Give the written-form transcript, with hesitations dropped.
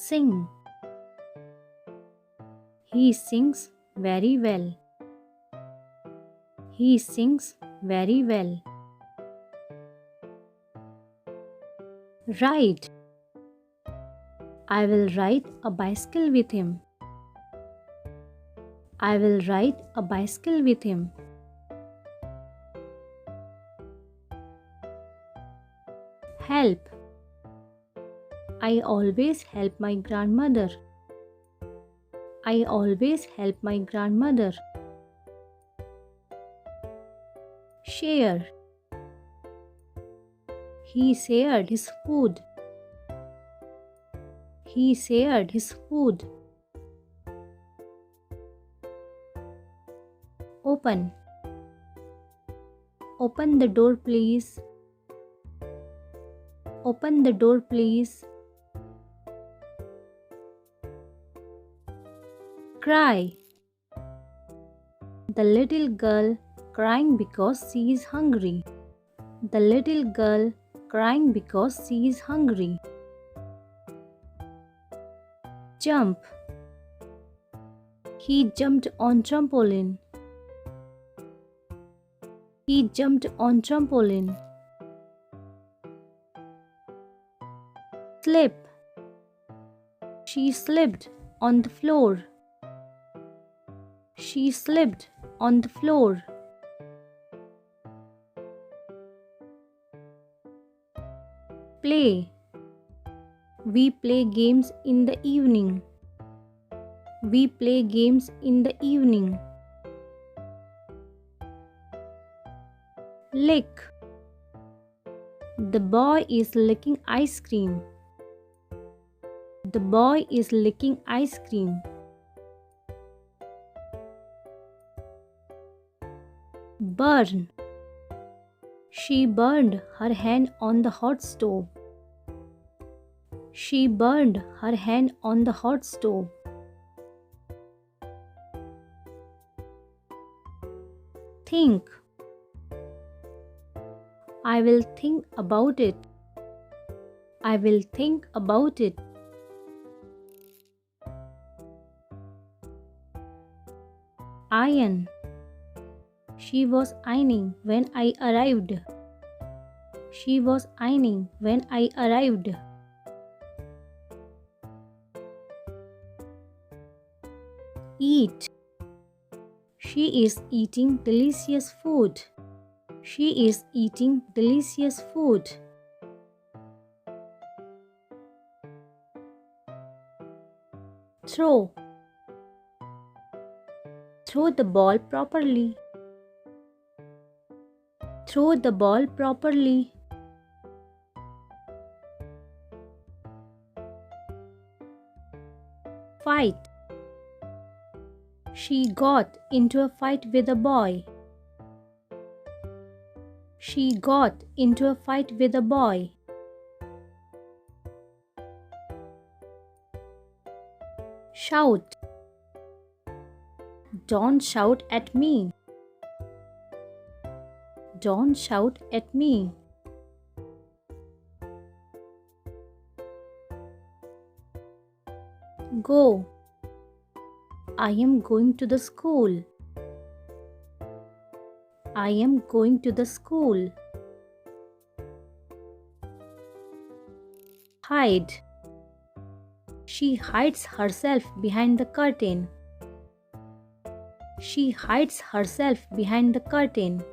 Sing. He sings very well. He sings very well. Ride. I will ride a bicycle with him. I will ride a bicycle with him. Help. I always help my grandmother. I always help my grandmother. Share. He shared his food. He shared his food. Open. Open the door, please. Open the door, please. Cry. The little girl crying because she is hungry. The little girl crying because she is hungry. Jump. He jumped on trampoline. He jumped on trampoline. Slip. She slipped on the floor. She slipped on the floor. Play. We play games in the evening. We play games in the evening. Lick. The boy is licking ice cream. The boy is licking ice cream. Burn. She burned her hand on the hot stove. She burned her hand on the hot stove. Think. I will think about it. I will think about it. Iron. She was ironing when I arrived. She was ironing when I arrived. Eat. She is eating delicious food. She is eating delicious food. Throw. Throw the ball properly. Throw the ball properly. Fight. She got into a fight with a boy. She got into a fight with a boy. Shout. Don't shout at me. Don't shout at me. Go. I am going to the school. I am going to the school. Hide. She hides herself behind the curtain. She hides herself behind the curtain.